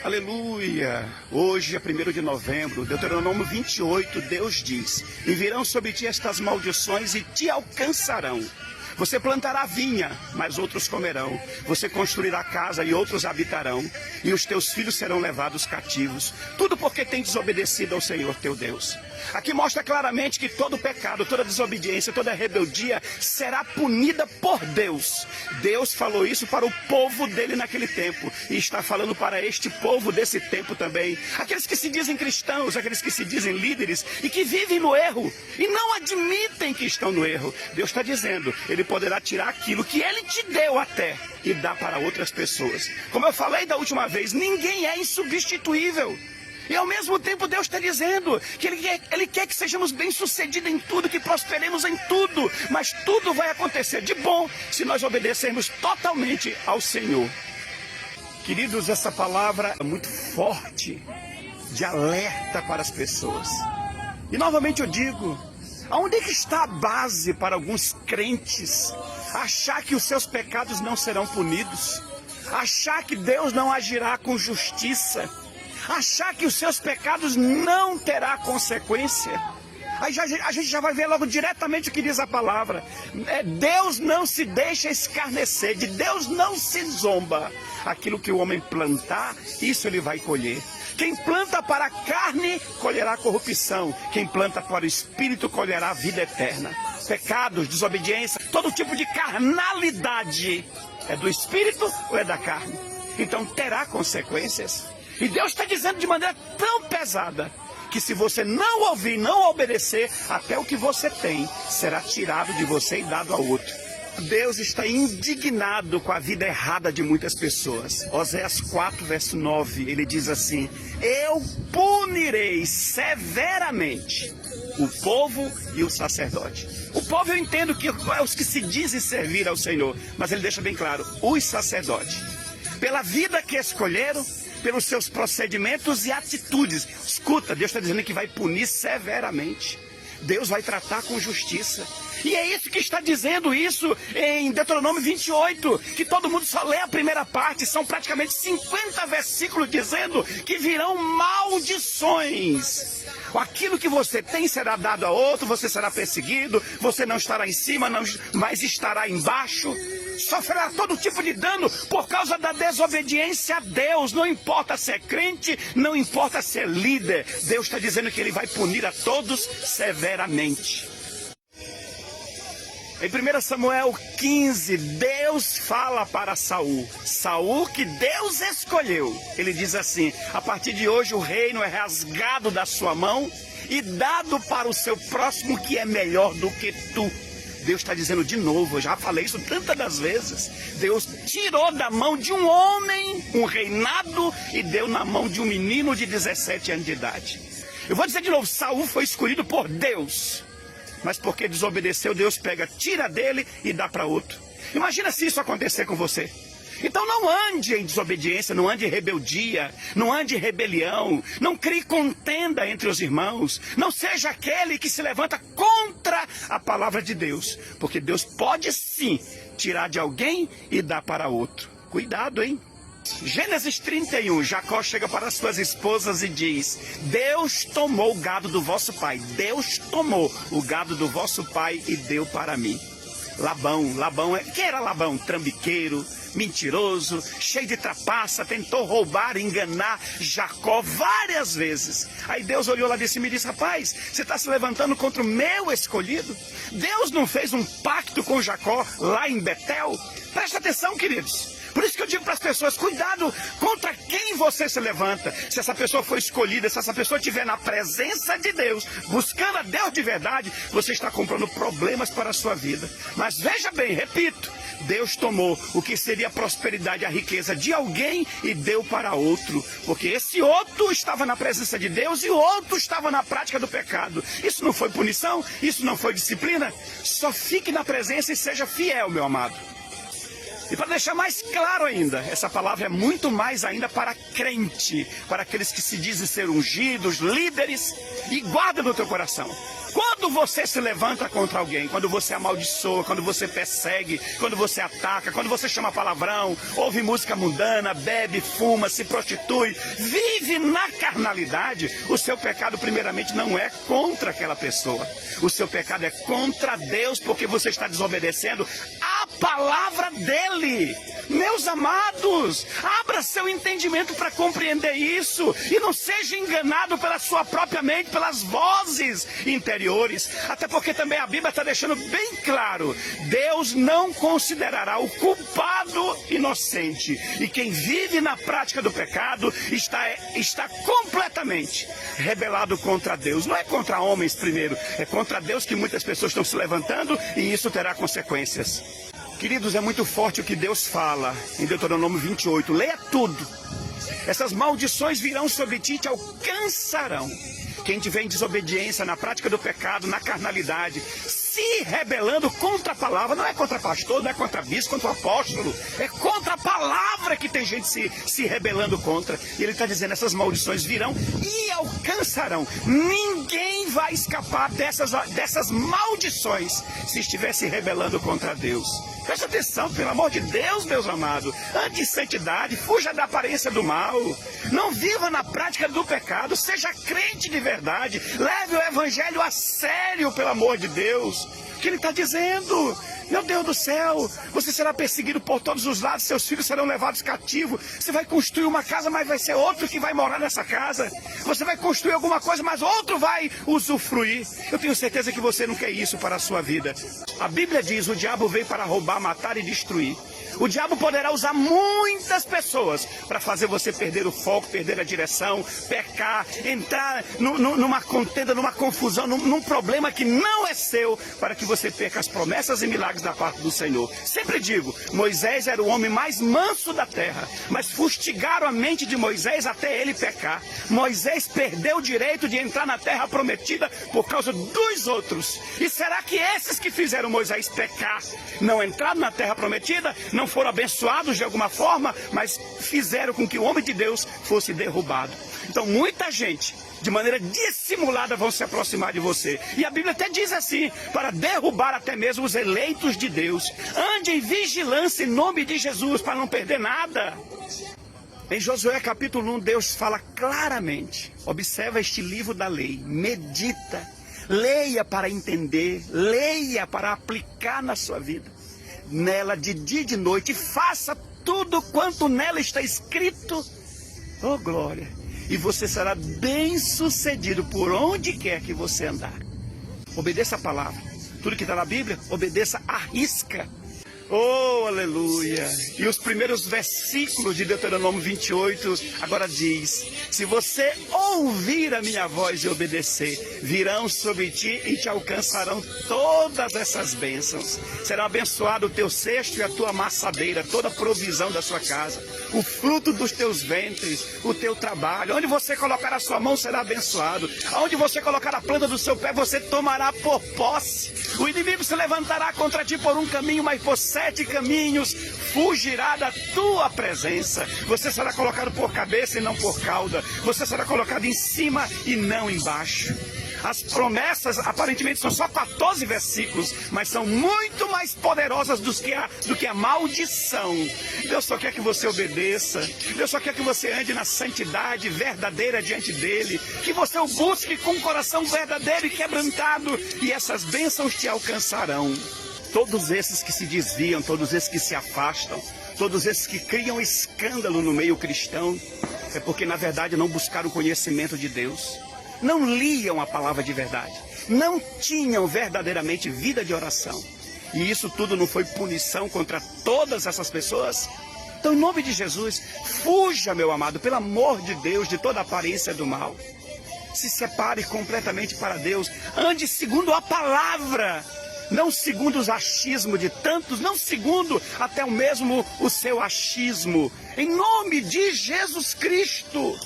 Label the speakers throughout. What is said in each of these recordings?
Speaker 1: Aleluia! Hoje é 1º de novembro, Deuteronômio 28, Deus diz: e virão sobre ti estas maldições e te alcançarão. Você plantará vinha, mas outros comerão. Você construirá casa e outros habitarão. E os teus filhos serão levados cativos. Tudo porque tem desobedecido ao Senhor teu Deus. Aqui mostra claramente que todo pecado, toda desobediência, toda rebeldia será punida por Deus. Deus falou isso para o povo dele naquele tempo. E está falando para este povo desse tempo também. Aqueles que se dizem cristãos, aqueles que se dizem líderes e que vivem no erro e não admitem que estão no erro. Deus está dizendo, Ele poderá tirar aquilo que Ele te deu até e dar para outras pessoas. Como eu falei da última vez, ninguém é insubstituível. E ao mesmo tempo Deus está dizendo que Ele quer que sejamos bem-sucedidos em tudo, que prosperemos em tudo. Mas tudo vai acontecer de bom se nós obedecermos totalmente ao Senhor. Queridos, essa palavra é muito forte, de alerta para as pessoas. E novamente eu digo, aonde é que está a base para alguns crentes achar que os seus pecados não serão punidos? Achar que Deus não agirá com justiça? Achar que os seus pecados não terá consequência? Aí a gente já vai ver logo diretamente o que diz a palavra. Deus não se deixa escarnecer, de Deus não se zomba. Aquilo que o homem plantar, isso ele vai colher. Quem planta para a carne, colherá corrupção. Quem planta para o espírito, colherá a vida eterna. Pecados, desobediência, todo tipo de carnalidade, é do espírito ou é da carne? Então terá consequências. E Deus está dizendo de maneira tão pesada, que se você não ouvir, não obedecer, até o que você tem será tirado de você e dado a outro. Deus está indignado com a vida errada de muitas pessoas. Oséias 4, verso 9, ele diz assim: eu punirei severamente o povo e o sacerdote. O povo eu entendo que é os que se dizem servir ao Senhor, mas ele deixa bem claro, os sacerdotes, pela vida que escolheram, pelos seus procedimentos e atitudes. Escuta, Deus está dizendo que vai punir severamente. Deus vai tratar com justiça. E é isso que está dizendo isso em Deuteronômio 28, que todo mundo só lê a primeira parte, são praticamente 50 versículos dizendo que virão maldições. Aquilo que você tem será dado a outro, você será perseguido, você não estará em cima, mas estará embaixo. Sofrerá todo tipo de dano por causa da desobediência a Deus. Não importa se é crente, não importa se é líder. Deus está dizendo que Ele vai punir a todos severamente. Em 1 Samuel 15, Deus fala para Saul. Saul que Deus escolheu. Ele diz assim: a partir de hoje o reino é rasgado da sua mão e dado para o seu próximo que é melhor do que tu. Deus está dizendo de novo, eu já falei isso tantas das vezes. Deus tirou da mão de um homem um reinado e deu na mão de um menino de 17 anos de idade. Eu vou dizer de novo, Saul foi escolhido por Deus, mas porque desobedeceu, Deus pega, tira dele e dá para outro. Imagina se isso acontecer com você. Então não ande em desobediência, não ande em rebeldia, não ande em rebelião, não crie contenda entre os irmãos, não seja aquele que se levanta contra a palavra de Deus, porque Deus pode sim tirar de alguém e dar para outro. Cuidado, hein? Gênesis 31, Jacó chega para as suas esposas e diz: Deus tomou o gado do vosso pai, Deus tomou o gado do vosso pai e deu para mim. Quem era Labão? Trambiqueiro, mentiroso, cheio de trapaça, tentou roubar, enganar Jacó várias vezes. Aí Deus olhou lá de cima e disse: rapaz, você está se levantando contra o meu escolhido? Deus não fez um pacto com Jacó lá em Betel? Presta atenção, queridos. Por isso que eu digo para as pessoas, cuidado contra quem você se levanta. Se essa pessoa for escolhida, se essa pessoa estiver na presença de Deus, buscando a Deus de verdade, você está comprando problemas para a sua vida. Mas veja bem, repito, Deus tomou o que seria a prosperidade, a riqueza de alguém e deu para outro. Porque esse outro estava na presença de Deus e o outro estava na prática do pecado. Isso não foi punição? Isso não foi disciplina? Só fique na presença e seja fiel, meu amado. E para deixar mais claro ainda, essa palavra é muito mais ainda para crente, para aqueles que se dizem ser ungidos, líderes, e guarda no teu coração. Quando você se levanta contra alguém, quando você amaldiçoa, quando você persegue, quando você ataca, quando você chama palavrão, ouve música mundana, bebe, fuma, se prostitui, vive na carnalidade, o seu pecado primeiramente não é contra aquela pessoa. O seu pecado é contra Deus, porque você está desobedecendo a palavra dele. Meus amados, abra seu entendimento para compreender isso e não seja enganado pela sua própria mente, pelas vozes interiores. Até porque também a Bíblia está deixando bem claro, Deus não considerará o culpado inocente. E quem vive na prática do pecado está completamente rebelado contra Deus. Não é contra homens primeiro, é contra Deus que muitas pessoas estão se levantando, e isso terá consequências. Queridos, é muito forte o que Deus fala em Deuteronômio 28. Leia tudo. Essas maldições virão sobre ti e te alcançarão. Quem tiver em desobediência, na prática do pecado, na carnalidade, se rebelando contra a palavra, não é contra pastor, não é contra bispo, contra o apóstolo, é contra a palavra que tem gente se rebelando contra. E ele está dizendo, essas maldições virão e alcançarão. Ninguém vai escapar dessas maldições se estiver se rebelando contra Deus. Presta atenção, pelo amor de Deus, meus amados. Ande em santidade, fuja da aparência do mal. Não viva na prática do pecado, seja crente de verdade. Leve o evangelho a sério, pelo amor de Deus. O que ele está dizendo? Meu Deus do céu, você será perseguido por todos os lados, seus filhos serão levados cativos. Você vai construir uma casa, mas vai ser outro que vai morar nessa casa. Você vai construir alguma coisa, mas outro vai usufruir. Eu tenho certeza que você não quer isso para a sua vida. A Bíblia diz, o diabo veio para roubar, matar e destruir. O diabo poderá usar muitas pessoas para fazer você perder o foco, perder a direção, pecar, entrar numa contenda, numa confusão, num problema que não é seu, para que você perca as promessas e milagres da parte do Senhor. Sempre digo, Moisés era o homem mais manso da terra, mas fustigaram a mente de Moisés até ele pecar. Moisés perdeu o direito de entrar na terra prometida por causa dos outros. E será que esses que fizeram Moisés pecar não entraram na terra prometida? Não foram abençoados de alguma forma, mas fizeram com que o homem de Deus fosse derrubado. Então muita gente, de maneira dissimulada, vão se aproximar de você. E a Bíblia até diz assim, para derrubar até mesmo os eleitos de Deus. Ande em vigilância em nome de Jesus, para não perder nada. Em Josué capítulo 1, Deus fala claramente, observa este livro da lei, medita, leia para entender, leia para aplicar na sua vida. Nela de dia e de noite, faça tudo quanto nela está escrito. Oh glória! E você será bem sucedido por onde quer que você andar. Obedeça a palavra. Tudo que está na Bíblia, obedeça à risca. Oh, aleluia! E os primeiros versículos de Deuteronômio 28 agora diz, se você ouvir a minha voz e obedecer, virão sobre ti e te alcançarão todas essas bênçãos. Será abençoado o teu cesto e a tua amassadeira, toda a provisão da sua casa, o fruto dos teus ventres, o teu trabalho. Onde você colocar a sua mão será abençoado. Onde você colocar a planta do seu pé, você tomará por posse. O inimigo se levantará contra ti por um caminho, mas por 7 caminhos fugirá da tua presença. Você será colocado por cabeça e não por cauda. Você será colocado em cima e não embaixo. As promessas aparentemente são só 14 versículos, mas são muito mais poderosas do que a maldição. Deus só quer que você obedeça. Deus só quer que você ande na santidade verdadeira diante dele. Que você o busque com um coração verdadeiro e quebrantado. E essas bênçãos te alcançarão. Todos esses que se desviam, todos esses que se afastam, todos esses que criam escândalo no meio cristão, é porque na verdade não buscaram o conhecimento de Deus. Não liam a palavra de verdade, não tinham verdadeiramente vida de oração. E isso tudo não foi punição contra todas essas pessoas? Então, em nome de Jesus, fuja, meu amado, pelo amor de Deus, de toda aparência do mal. Se separe completamente para Deus, ande segundo a palavra, não segundo os achismos de tantos, não segundo até o mesmo o seu achismo. Em nome de Jesus Cristo.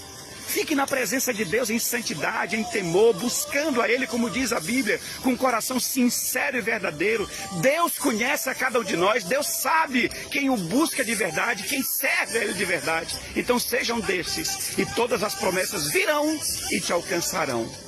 Speaker 1: Fique na presença de Deus em santidade, em temor, buscando a Ele, como diz a Bíblia, com um coração sincero e verdadeiro. Deus conhece a cada um de nós, Deus sabe quem o busca de verdade, quem serve a Ele de verdade. Então sejam desses, e todas as promessas virão e te alcançarão.